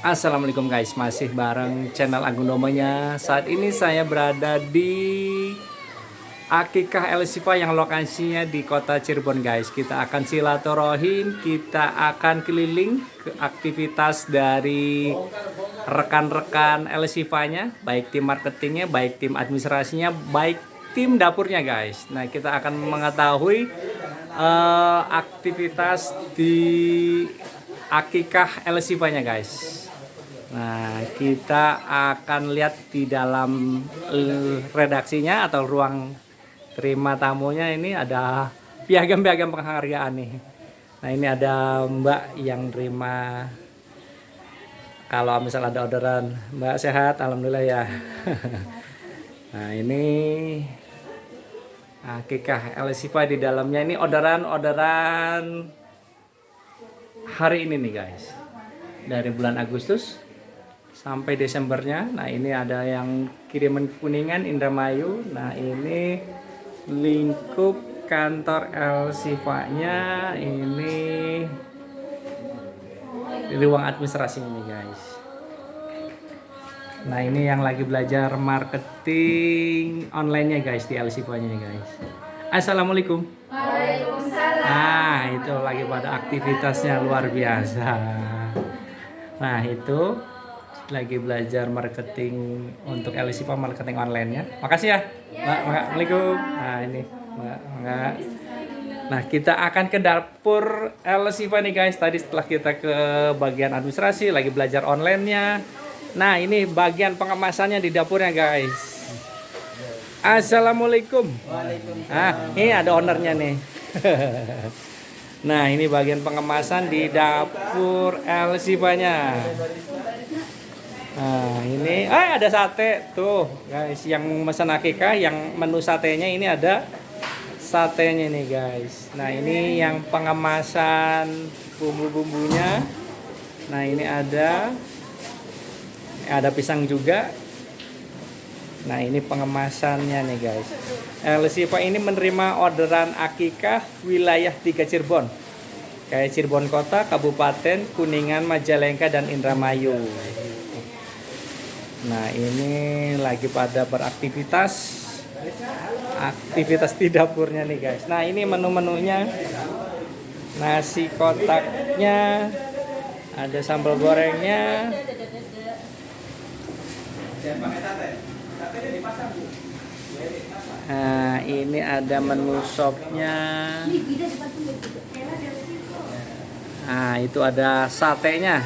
Assalamualaikum guys, masih bareng channel Agunomonya. Saat ini saya berada di Akikah El Sifa yang lokasinya di kota Cirebon guys. Kita akan silaturahim, kita akan keliling ke aktivitas dari rekan-rekan El Sifanya, baik tim marketingnya, baik tim administrasinya, baik tim dapurnya guys. Nah, kita akan mengetahui aktivitas di Akikah El Sifanya guys. Nah, kita akan lihat di dalam redaksinya atau ruang terima tamunya. Ini ada piagam-piagam penghargaan nih. Nah, ini ada Mbak yang terima. Kalau misal ada orderan, Mbak sehat, alhamdulillah ya. Nah, ini Akikah El Sifa, di dalamnya ini orderan hari ini nih guys. Dari bulan Agustus sampai Desembernya. Nah, ini ada yang kiriman Kuningan, Indramayu. Nah, ini lingkup kantor El Sifa-nya. Ini di ruang administrasi ini guys. Nah, ini yang lagi belajar marketing online-nya guys di El Sifa-nya guys. Assalamualaikum. Waalaikumsalam. Nah, itu lagi pada aktivitasnya luar biasa. Nah, itu lagi belajar marketing untuk El Sifa, marketing online-nya. Makasih ya, Mbak. Assalamualaikum. Nah, ini Mbak. Nah, kita akan ke dapur El Sifa nih guys. Tadi setelah kita ke bagian administrasi, lagi belajar online-nya. Nah, ini bagian pengemasannya di dapurnya guys. Assalamualaikum. Waalaikumsalam. Ini ada ownernya nih. Nah, ini bagian pengemasan di dapur El Sifa-nya. Nah, ini ada sate tuh guys, yang pesan akikah, yang menu satenya ini ada satenya nih guys. Nah, ini yang pengemasan bumbu-bumbunya. Nah, ini ada pisang juga. Nah, ini pengemasannya nih guys. El Sifa ini menerima orderan akikah wilayah 3 Cirebon. Kayak Cirebon Kota, Kabupaten, Kuningan, Majalengka, dan Indramayu. Nah, ini lagi pada beraktivitas. Aktivitas di dapurnya nih guys. Nah, ini menu-menunya. Nasi kotaknya. Ada sambal gorengnya. Nah, ini ada menu sopnya. Nah, itu ada satenya.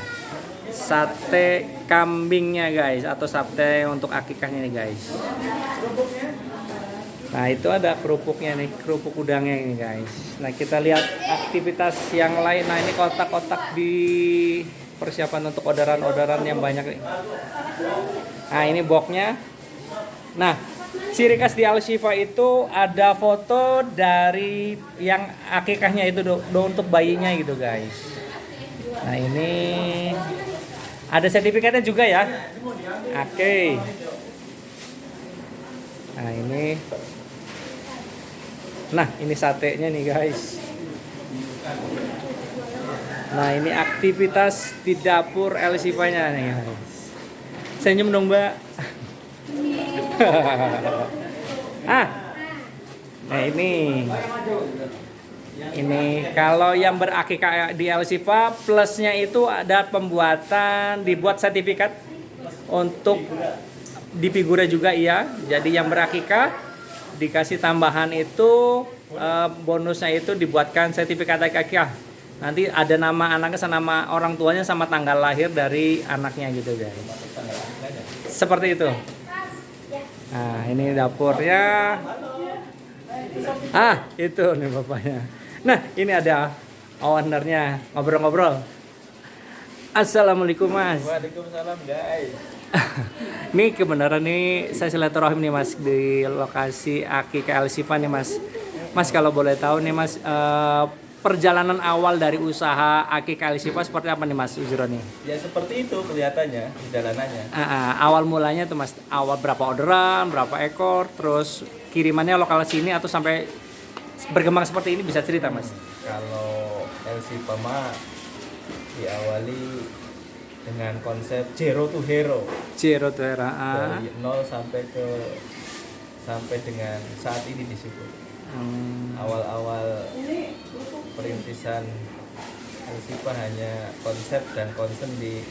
Sate kambingnya guys, atau sate untuk akikahnya nih guys. Nah, itu ada kerupuknya nih, kerupuk udangnya ini guys. Nah, kita lihat aktivitas yang lain. Nah, ini kotak-kotak di persiapan untuk orderan-orderan yang banyak nih. Nah, ini boxnya. Nah, ciri khas di El Sifa itu ada foto dari yang akikahnya itu untuk bayinya gitu guys. Nah, ini ada sertifikatnya juga ya. Oke. Nah, ini. Nah, ini satenya nih guys. Nah, ini aktivitas di dapur El Sifa-nya nih guys. Senyum dong, Mbak. Nah, ini kalau yang berakikah di El Sifa, plusnya itu ada dibuat sertifikat untuk di figura juga iya. Jadi yang berakikah dikasih tambahan itu, bonusnya itu dibuatkan sertifikat akikah. Nanti ada nama anaknya, nama orang tuanya, sama tanggal lahir dari anaknya gitu guys. Seperti itu. Nah, ini dapurnya. Itu nih bapaknya. Nah, ini ada ownernya, ngobrol-ngobrol. Assalamualaikum Mas. Waalaikumsalam guys. Ini kebenaran nih, saya silaturahim nih Mas di lokasi Akikah El Sifa nih Mas. Mas, kalau boleh tahu nih Mas, perjalanan awal dari usaha Akikah El Sifa seperti apa nih Mas Uzron nih? Ya seperti itu kelihatannya perjalanannya. Awal mulanya tuh Mas, awal berapa orderan, berapa ekor, terus kirimannya lokal sini atau sampai berkembang seperti ini, bisa cerita Mas? Kalau El Sifa mah diawali dengan konsep zero to hero. Zero to hero. Ah. Dari nol sampai dengan saat ini disebut. Awal-awal perintisan Elsipa hanya konsep dan concern di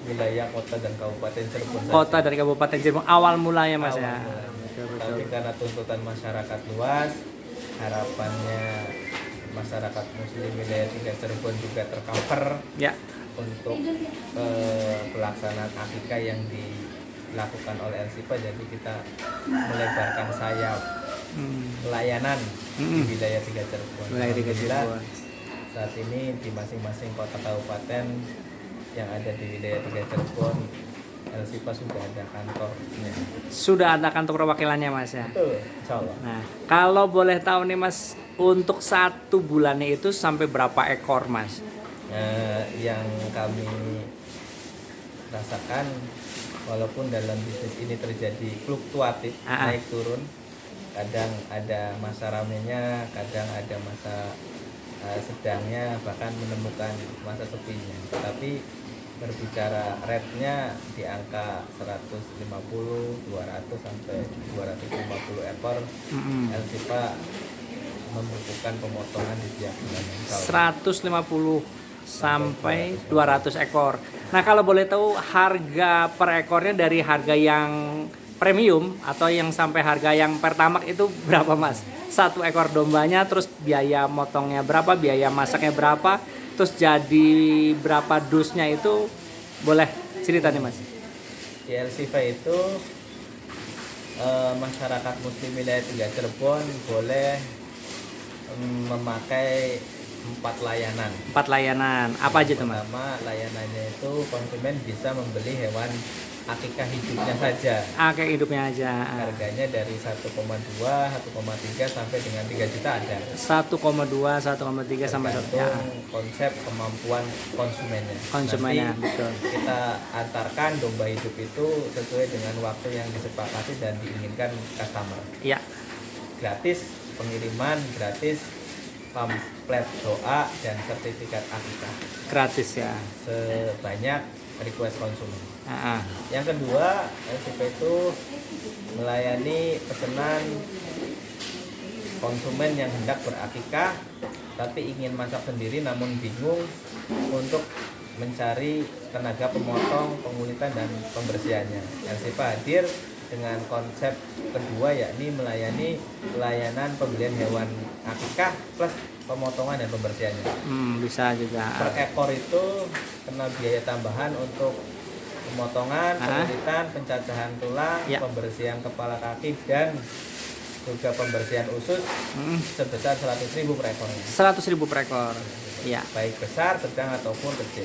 wilayah kota dan kabupaten Cirebon saja. Kota dari Kabupaten Cirebon awal mulanya Mas Awal ya. mulanya. Betul, betul. Tapi karena tuntutan masyarakat luas, harapannya masyarakat muslim wilayah 3 Cirebon juga tercover Ya. untuk pelaksanaan akikah yang dilakukan oleh Elsipa. Jadi kita melebarkan sayap pelayanan di wilayah 3 Cirebon. Wilayah 3 Alhamdulillah, Cirebon. saat ini di masing-masing kota kabupaten yang ada di wilayah 3 Cirebon, Elsipa sudah ada kantornya. Sudah ada kantor perwakilannya Mas ya. Betul, insya Allah. Nah, kalau boleh tahu nih Mas, untuk 1 bulannya itu sampai berapa ekor Mas? Yang kami rasakan, walaupun dalam bisnis ini terjadi fluktuatif, naik turun, kadang ada masa ramenya, kadang ada masa sedangnya, bahkan menemukan masa sepinya. Tapi berbicara rate-nya di angka 150, 200 sampai 250 ekor, Elsipa membukukan pemotongan di tiap bulan. 150 sampai 200 ekor. Nah, kalau boleh tahu harga per ekornya dari harga yang premium atau yang sampai harga yang pertamax itu berapa Mas? 1 ekor dombanya, terus biaya motongnya berapa, biaya masaknya berapa, terus jadi berapa dusnya itu boleh cerita nih Mas? Di Elsipa itu masyarakat muslim wilayah 3 Cirebon boleh memakai 4 layanan. 4 layanan. Apa aja tuh Mas? Pertama, layanannya itu konsumen bisa membeli hewan akikah hidupnya saja. Kayak hidupnya aja. Harganya dari 1,2, 1,3 sampai dengan 3 juta ada. 1,2, 1,3 sampai 1 Tergantung konsep kemampuan konsumennya. konsumennya, Nanti betul. kita antarkan domba hidup itu sesuai dengan waktu yang disepakati dan diinginkan customer. Iya. Gratis pengiriman, gratis pamflet doa dan sertifikat akikah Gratis ya. sebanyak request konsumen. Ah. Yang kedua, Elsipa itu melayani pesanan konsumen yang hendak berakikah tapi ingin masak sendiri namun bingung untuk mencari tenaga pemotong, pengulitan dan pembersihannya. Elsipa hadir dengan konsep kedua, yakni melayani pelayanan pembelian hewan akikah plus pemotongan dan pembersihannya. Bisa juga. Per ekor itu kena biaya tambahan untuk pemotongan, pengulitan, pencacahan tulang, pembersihan kepala kaki dan juga pembersihan usus sebesar 100.000 per ekornya. 100.000 per ekor. Ya. Baik besar, sedang ataupun kecil.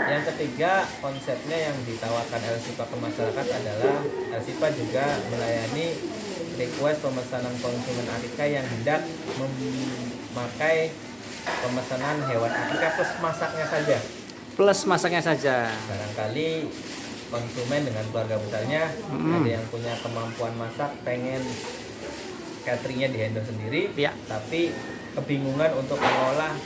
Yang ketiga, konsepnya yang ditawarkan Elsipa ke masyarakat adalah Elsipa juga melayani request pemesanan konsumen akikah yang hendak memakai pemesanan hewan akikah plus masaknya saja. Plus masaknya saja. Barangkali konsumen dengan keluarga besarnya ada yang punya kemampuan masak, pengen cateringnya dihandle sendiri, tapi kebingungan untuk mengolah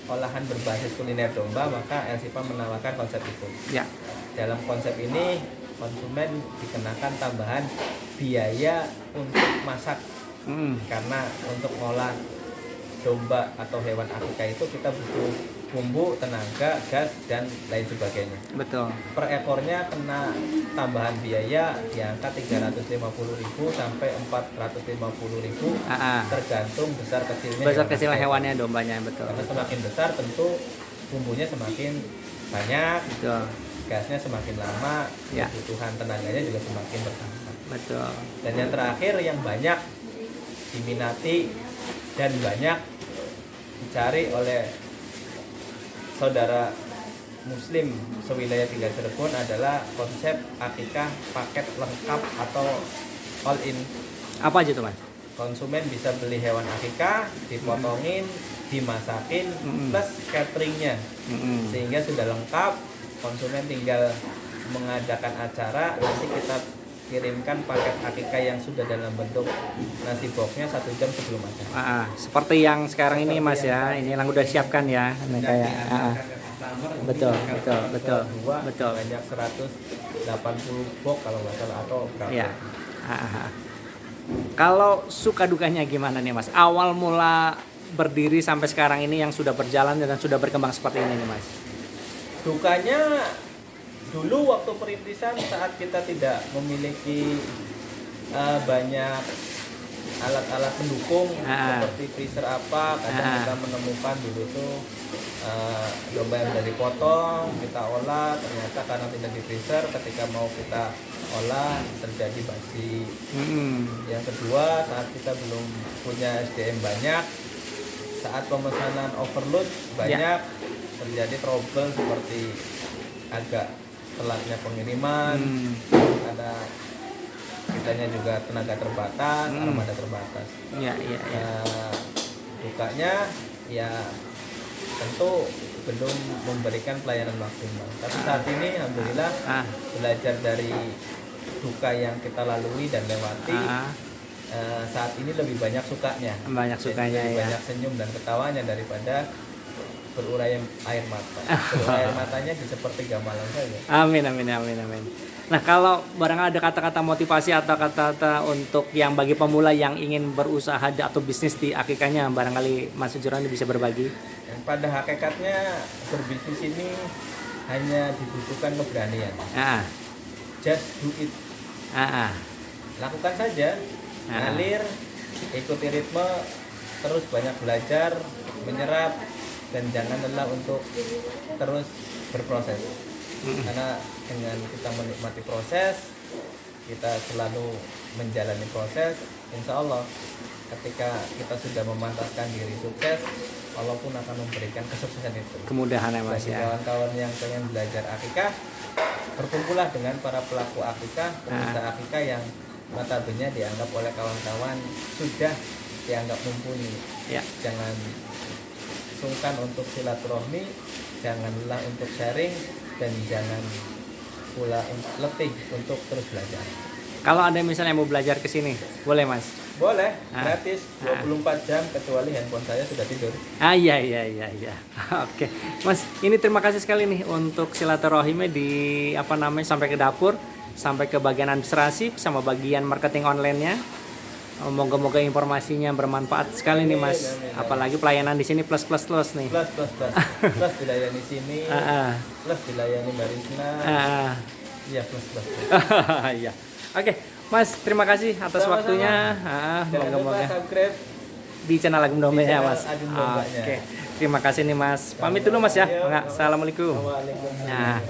olahan berbasis kuliner domba, maka Elsipa menawarkan konsep itu. Ya. Dalam konsep ini konsumen dikenakan tambahan biaya untuk masak, karena untuk mengolah domba atau hewan akikah itu kita butuh bumbu, tenaga, gas dan lain sebagainya. Betul. Per ekornya kena tambahan biaya di angka 350.000 sampai 450.000 tergantung besar kecilnya. Besar kecilnya hewannya, dombanya, betul. Karena semakin besar tentu bumbunya semakin banyak, betul. Gasnya semakin lama, kebutuhan tenaganya juga semakin bertambah. Betul. Dan yang terakhir yang banyak diminati dan banyak dicari oleh saudara muslim sewilayah 3 Cirebon adalah konsep akikah paket lengkap atau all in. Apa aja tuh Mas? Konsumen bisa beli hewan akikah, dipotongin, dimasakin, plus cateringnya, sehingga sudah lengkap. Konsumen tinggal mengadakan acara, nanti kita kirimkan paket akikah yang sudah dalam bentuk nasi boxnya 1 jam sebelum acara. Seperti yang sekarang ini Mas ya, ini yang udah siapkan ya, kayak Betul, Ini betul, betul, dua betul. banyak 180 box kalau nggak salah atau berapa. Ya. Ah. Kalau suka dukanya gimana nih Mas? Awal mula berdiri sampai sekarang ini yang sudah berjalan dan sudah berkembang seperti ini nih Mas. Dukanya dulu waktu perintisan saat kita tidak memiliki banyak alat-alat pendukung seperti freezer apa, kadang kita menemukan dulu tuh domba yang dari potong kita olah, ternyata karena tidak di freezer ketika mau kita olah terjadi basi. Yang kedua, saat kita belum punya SDM banyak, saat pemesanan overload banyak, terjadi trouble seperti agak telatnya pengiriman, ada kitanya juga tenaga terbatas, armada terbatas. Dukanya ya tentu belum memberikan pelayanan maksimal. Tapi saat ini alhamdulillah belajar dari duka yang kita lalui dan lewati, saat ini lebih banyak sukanya. Lebih banyak senyum dan ketawanya daripada berurai air mata. Berurai air matanya di sepertiga malam saja. Amin. Nah, kalau barangkali ada kata-kata motivasi atau kata-kata untuk yang bagi pemula yang ingin berusaha atau bisnis di akikahnya, barangkali Mas Sujurani bisa berbagi. Pada hakikatnya berbisnis ini hanya dibutuhkan keberanian. Just do it. Lakukan saja, ngalir, ikuti ritme, terus banyak belajar, menyerap, dan jangan lelah untuk terus berproses. Karena dengan kita menikmati proses, kita selalu menjalani proses, insya Allah ketika kita sudah memantaskan diri sukses, Allah pun akan memberikan kesuksesan itu. Kemudahan ya Mas bagi ya. Kawan-kawan yang pengen belajar akikah, berkumpullah dengan para pelaku akikah, pengusaha akikah yang notabene dianggap oleh kawan-kawan sudah dianggap mumpuni. Jangan sungkan untuk silaturahmi, jangan lelah untuk sharing, dan jangan pula letih untuk terus belajar. Kalau ada misalnya mau belajar ke sini, boleh Mas? Boleh, gratis, 24 jam kecuali handphone saya sudah tidur. Iya. Oke. Mas, ini terima kasih sekali nih untuk silaturahimnya di sampai ke dapur, sampai ke bagian administrasi sama bagian marketing online-nya. Moga-moga informasinya bermanfaat sekali nih Mas. Apalagi pelayanan di sini plus nih. Plus dilayani sini. Plus dilayani Mbak Risna. Iya, plus. Iya. Oke, Mas, terima kasih atas waktunya. Moga-moga subscribe di channel Agung Domba ya Mas. Oke. Terima kasih nih Mas. Pamit dulu Mas ya. Assalamualaikum. Nah,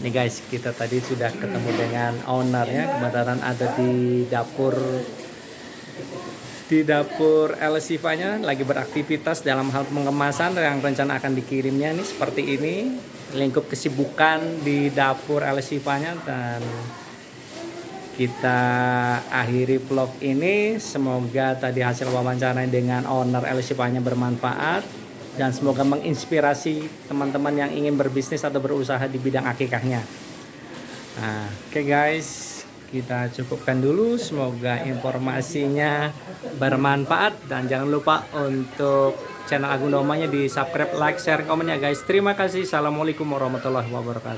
nih guys, kita tadi sudah ketemu dengan ownernya, kebetulan ada di dapur El Sifa-nya lagi beraktivitas dalam hal pengemasan yang rencana akan dikirimnya nih seperti ini, lingkup kesibukan di dapur El Sifa-nya. Dan kita akhiri vlog ini, semoga tadi hasil wawancara dengan owner El Sifa-nya bermanfaat dan semoga menginspirasi teman-teman yang ingin berbisnis atau berusaha di bidang akikahnya. Oke guys, kita cukupkan dulu, semoga informasinya bermanfaat dan jangan lupa untuk channel Agung Domanya di subscribe, like, share, komen ya guys. Terima kasih. Assalamualaikum warahmatullahi wabarakatuh.